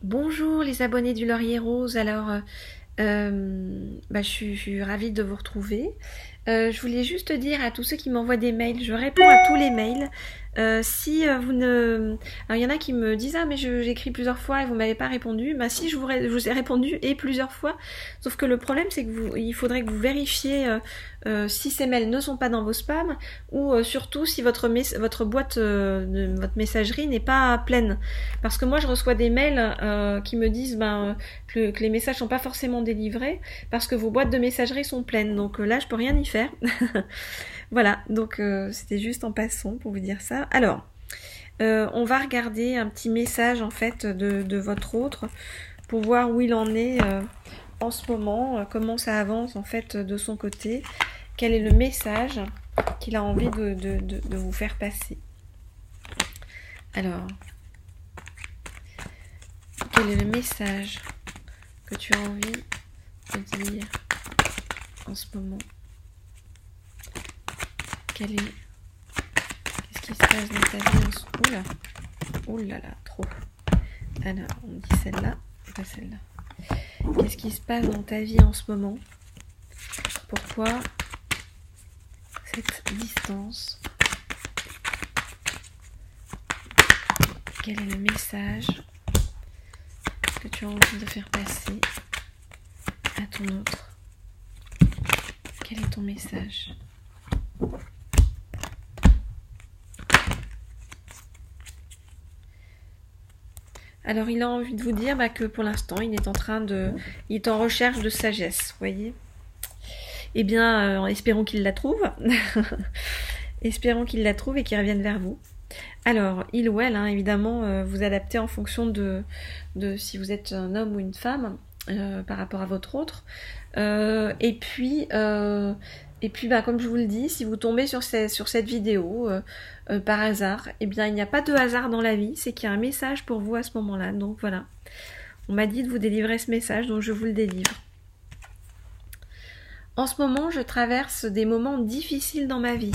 Bonjour les abonnés du Laurier Rose, alors je suis ravie de vous retrouver. Je voulais juste dire à tous ceux qui m'envoient des mails, je réponds à tous les mails. Si vous ne... Alors il y en a qui me disent « Ah mais j'écris plusieurs fois et vous m'avez pas répondu ». Bah si, je vous ai répondu et plusieurs fois. Sauf que le problème c'est que il faudrait que vous vérifiez si ces mails ne sont pas dans vos spams ou surtout si votre boîte de votre messagerie n'est pas pleine. Parce que moi je reçois des mails qui me disent que les messages sont pas forcément délivrés parce que vos boîtes de messagerie sont pleines. Donc là je peux rien y faire. Voilà, donc c'était juste en passant pour vous dire ça. Alors, on va regarder un petit message en fait de votre autre pour voir où il en est en ce moment, comment ça avance en fait de son côté, quel est le message qu'il a envie de vous faire passer. Alors, quel est le message que tu as envie de dire en ce moment? Qu'est-ce qui se passe dans ta vie en ce moment? Oula, oulala, trop. Alors, on dit celle-là, pas celle-là. Qu'est-ce qui se passe dans ta vie en ce moment? Pourquoi cette distance? Quel est le message que tu as envie de faire passer à ton autre? Quel est ton message? Alors il a envie de vous dire que pour l'instant il est en recherche de sagesse, vous voyez. Eh bien, espérons qu'il la trouve. Espérons qu'il la trouve et qu'il revienne vers vous. Alors, il ou elle, évidemment, vous adaptez en fonction de si vous êtes un homme ou une femme par rapport à votre autre. Et puis, comme je vous le dis, si vous tombez sur cette vidéo par hasard, eh bien, il n'y a pas de hasard dans la vie, c'est qu'il y a un message pour vous à ce moment-là. Donc voilà, on m'a dit de vous délivrer ce message, donc je vous le délivre. En ce moment, je traverse des moments difficiles dans ma vie.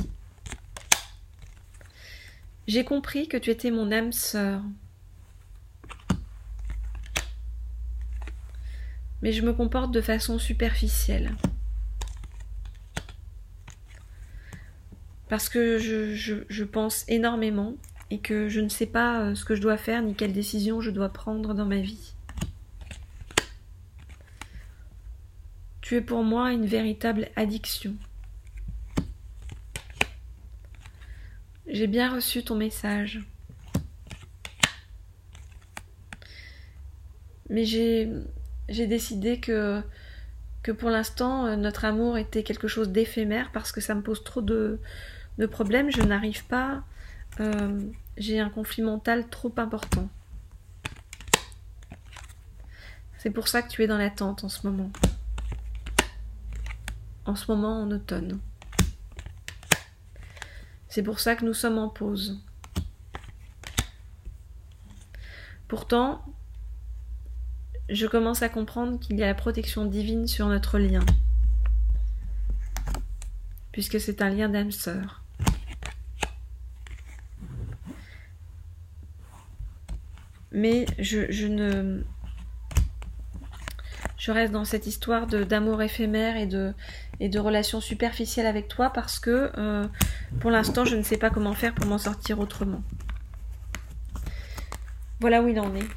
J'ai compris que tu étais mon âme sœur. Mais je me comporte de façon superficielle. Parce que je pense énormément et que je ne sais pas ce que je dois faire ni quelle décision je dois prendre dans ma vie. Tu es pour moi une véritable addiction. J'ai bien reçu ton message. Mais j'ai décidé que pour l'instant, notre amour était quelque chose d'éphémère parce que ça me pose trop de problèmes. Je n'arrive pas. J'ai un conflit mental trop important. C'est pour ça que tu es dans l'attente en ce moment. En ce moment, en automne. C'est pour ça que nous sommes en pause. Pourtant, je commence à comprendre qu'il y a la protection divine sur notre lien. Puisque c'est un lien d'âme sœur. Mais je reste dans cette histoire d'amour éphémère et de relations superficielles avec toi parce que pour l'instant je ne sais pas comment faire pour m'en sortir autrement. Voilà où il en est.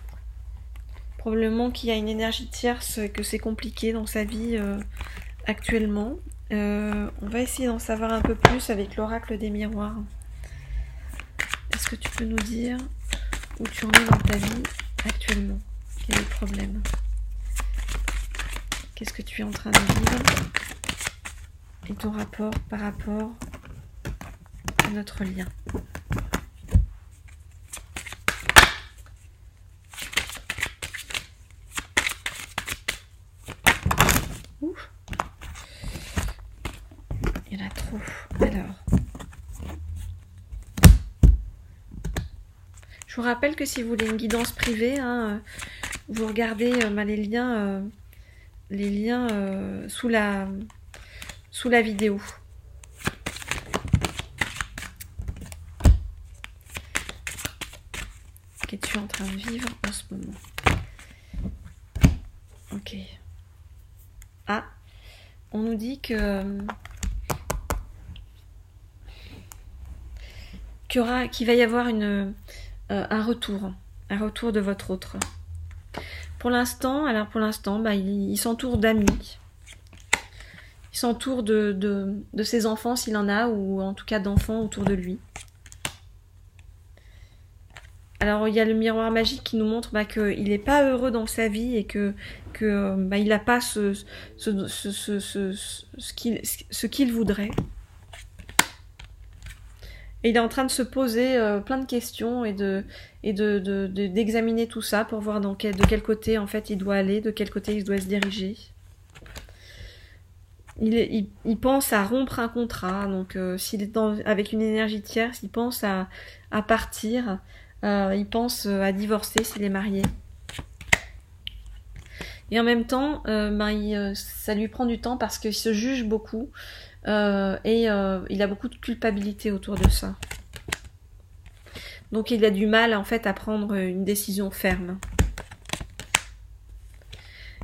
Probablement qu'il y a une énergie tierce et que c'est compliqué dans sa vie actuellement. On va essayer d'en savoir un peu plus avec l'oracle des miroirs. Est-ce que tu peux nous dire où tu en es dans ta vie actuellement? Quel est le problème? Qu'est-ce que tu es en train de vivre? Et ton rapport par rapport à notre lien. Ouf. Il y en a trop. Alors. Je vous rappelle que si vous voulez une guidance privée, vous regardez les liens sous la vidéo. Qu'es-tu en train de vivre en ce moment? Ok. Ah, on nous dit que qu'il va y avoir un retour de votre autre. Pour l'instant, bah, il s'entoure d'amis. Il s'entoure de ses enfants s'il en a, ou en tout cas d'enfants autour de lui. Alors il y a le miroir magique qui nous montre bah, qu'il n'est pas heureux dans sa vie et que bah, il n'a pas ce qu'il voudrait. Et il est en train de se poser plein de questions et d'examiner tout ça pour voir de quel côté en fait il doit aller, de quel côté il doit se diriger. Il pense à rompre un contrat, donc s'il est avec une énergie tierce, il pense à partir, il pense à divorcer s'il est marié. Et en même temps, ça lui prend du temps parce qu'il se juge beaucoup et il a beaucoup de culpabilité autour de ça. Donc il a du mal en fait à prendre une décision ferme.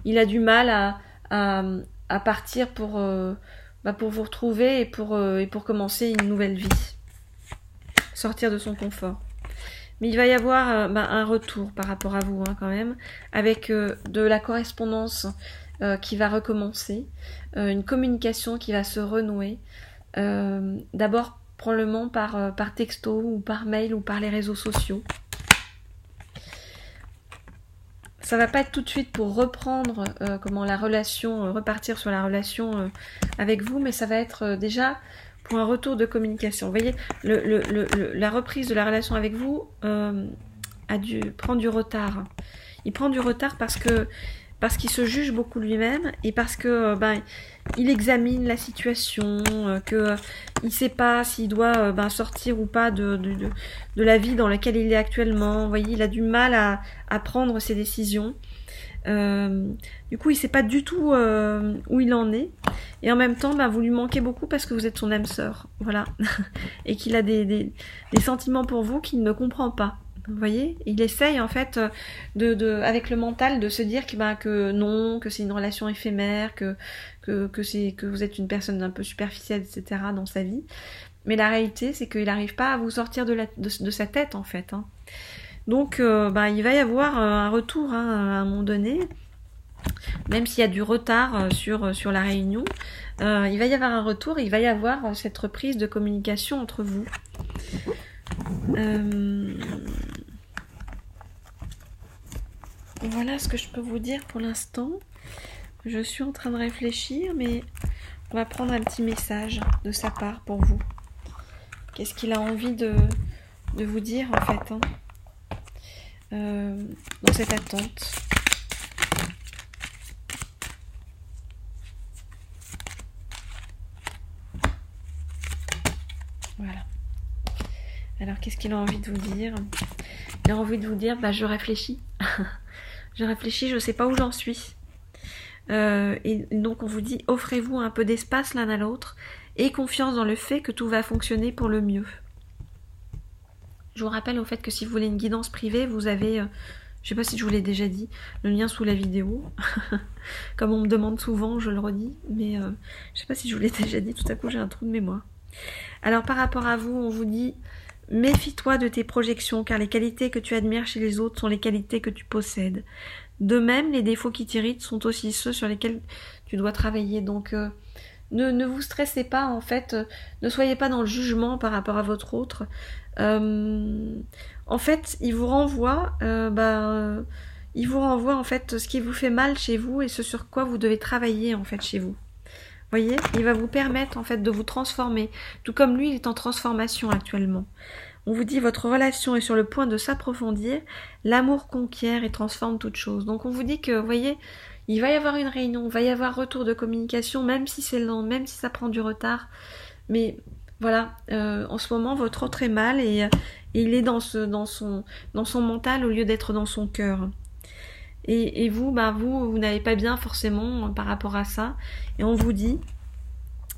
Il a du mal à partir pour vous retrouver et pour commencer une nouvelle vie. Sortir de son confort. Mais il va y avoir un retour par rapport à vous quand même, avec de la correspondance qui va recommencer, une communication qui va se renouer. D'abord probablement par texto ou par mail ou par les réseaux sociaux. Ça va pas être tout de suite pour reprendre la relation, repartir sur la relation avec vous, mais ça va être déjà pour un retour de communication. Vous voyez, la reprise de la relation avec vous prend du retard. Il prend du retard parce qu'il se juge beaucoup lui-même et parce que il examine la situation, il sait pas s'il doit sortir ou pas de la vie dans laquelle il est actuellement. Vous voyez, il a du mal à prendre ses décisions. Du coup, il sait pas du tout où il en est. Et en même temps, vous lui manquez beaucoup parce que vous êtes son âme sœur. Voilà. Et qu'il a des sentiments pour vous qu'il ne comprend pas. Vous voyez, il essaye en fait avec le mental de se dire que non, que c'est une relation éphémère, que vous êtes une personne un peu superficielle, etc. dans sa vie. Mais la réalité, c'est qu'il n'arrive pas à vous sortir de sa tête en fait. Donc, il va y avoir un retour à un moment donné, même s'il y a du retard sur la réunion. Il va y avoir un retour, il va y avoir cette reprise de communication entre vous. Voilà ce que je peux vous dire pour l'instant. Je suis en train de réfléchir, mais on va prendre un petit message de sa part pour vous. Qu'est-ce qu'il a envie de vous dire en fait dans cette attente. Voilà. Alors qu'est-ce qu'il a envie de vous dire? Il a envie de vous dire, je réfléchis. Je réfléchis, je ne sais pas où j'en suis. Et donc on vous dit, offrez-vous un peu d'espace l'un à l'autre et confiance dans le fait que tout va fonctionner pour le mieux. Je vous rappelle au fait que si vous voulez une guidance privée, vous avez, je ne sais pas si je vous l'ai déjà dit, le lien sous la vidéo. Comme on me demande souvent, je le redis, mais je ne sais pas si je vous l'ai déjà dit, tout à coup j'ai un trou de mémoire. Alors par rapport à vous, on vous dit, méfie-toi de tes projections, car les qualités que tu admires chez les autres sont les qualités que tu possèdes. De même, les défauts qui t'irritent sont aussi ceux sur lesquels tu dois travailler. Donc, ne vous stressez pas, en fait. Ne soyez pas dans le jugement par rapport à votre autre. En fait, il vous renvoie, en fait, ce qui vous fait mal chez vous et ce sur quoi vous devez travailler, en fait, chez vous. Voyez, il va vous permettre en fait de vous transformer, tout comme lui il est en transformation actuellement. On vous dit votre relation est sur le point de s'approfondir, l'amour conquiert et transforme toute chose. Donc on vous dit que, vous voyez, il va y avoir une réunion, il va y avoir retour de communication, même si c'est lent, même si ça prend du retard. Mais voilà, en ce moment votre autre est mal et il est dans son mental au lieu d'être dans son cœur. Et vous, vous n'allez pas bien forcément par rapport à ça. Et on vous dit,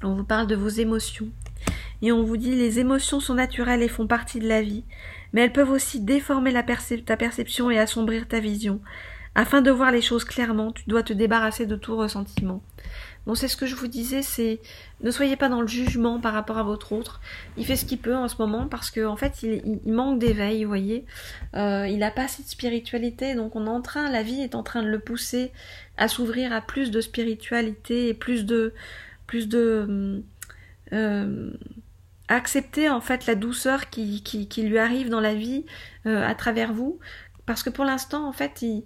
on vous parle de vos émotions. Et on vous dit, les émotions sont naturelles et font partie de la vie. Mais elles peuvent aussi déformer ta perception et assombrir ta vision. Afin de voir les choses clairement, tu dois te débarrasser de tout ressentiment. Donc c'est ce que je vous disais, c'est ne soyez pas dans le jugement par rapport à votre autre. Il fait ce qu'il peut en ce moment parce que en fait il manque d'éveil, vous voyez. Il n'a pas assez de spiritualité, donc la vie est en train de le pousser à s'ouvrir à plus de spiritualité et plus de à accepter en fait la douceur qui lui arrive dans la vie à travers vous. Parce que pour l'instant, en fait, il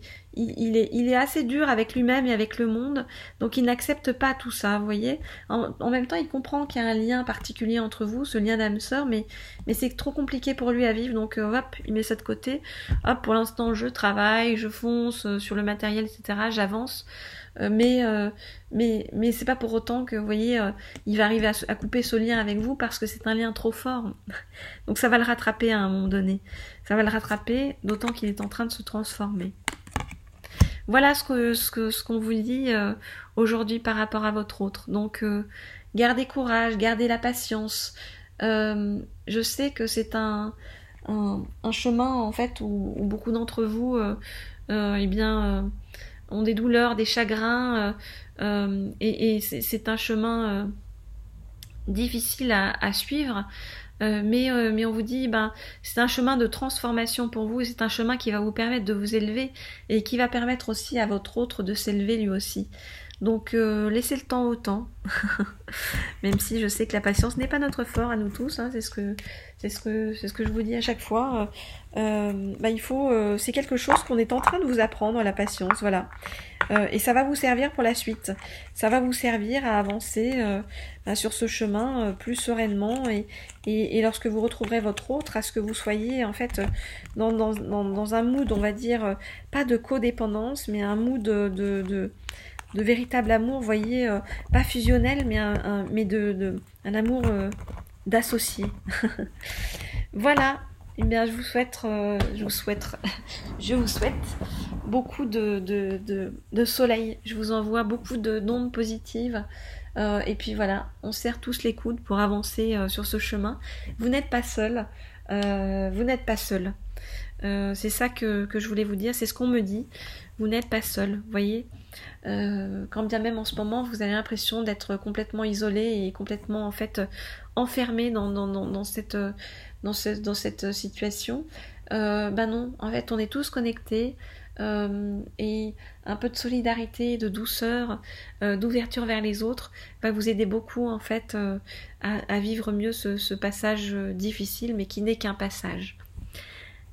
est assez dur avec lui-même et avec le monde, donc il n'accepte pas tout ça, vous voyez. En même temps, il comprend qu'il y a un lien particulier entre vous, ce lien d'âme-sœur, mais c'est trop compliqué pour lui à vivre, donc hop, il met ça de côté. Hop, pour l'instant, je travaille, je fonce sur le matériel, etc., j'avance. Mais c'est pas pour autant que, vous voyez, il va arriver à couper ce lien avec vous parce que c'est un lien trop fort. Donc ça va le rattraper à un moment donné. Ça va le rattraper, d'autant qu'il est en train de se transformer. Voilà ce qu'on vous dit aujourd'hui par rapport à votre autre. Donc gardez courage, gardez la patience. Je sais que c'est un chemin en fait où beaucoup d'entre vous eh bien ont des douleurs, des chagrins, et c'est un chemin difficile à suivre, mais on vous dit, c'est un chemin de transformation pour vous, et c'est un chemin qui va vous permettre de vous élever, et qui va permettre aussi à votre autre de s'élever lui aussi. Donc laissez le temps au temps, même si je sais que la patience n'est pas notre fort à nous tous, hein, c'est ce que je vous dis à chaque fois. C'est quelque chose qu'on est en train de vous apprendre, la patience, voilà. Et ça va vous servir pour la suite. Ça va vous servir à avancer sur ce chemin plus sereinement, et lorsque vous retrouverez votre autre, à ce que vous soyez en fait dans un mood, on va dire, pas de codépendance, mais un mood de véritable amour, vous voyez, pas fusionnel, mais un amour d'associé. Voilà. Eh bien, je vous souhaite beaucoup de soleil. Je vous envoie beaucoup d'ondes positives. Et puis voilà, on serre tous les coudes pour avancer sur ce chemin. Vous n'êtes pas seul. Vous n'êtes pas seul. C'est ça que je voulais vous dire. C'est ce qu'on me dit. Vous n'êtes pas seul. Vous voyez, quand bien même en ce moment, vous avez l'impression d'être complètement isolé et complètement en fait enfermé dans cette situation. Non, en fait, on est tous connectés, et un peu de solidarité, de douceur, d'ouverture vers les autres va vous aider beaucoup en fait à vivre mieux ce passage difficile, mais qui n'est qu'un passage.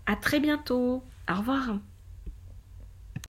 À très bientôt. Au revoir.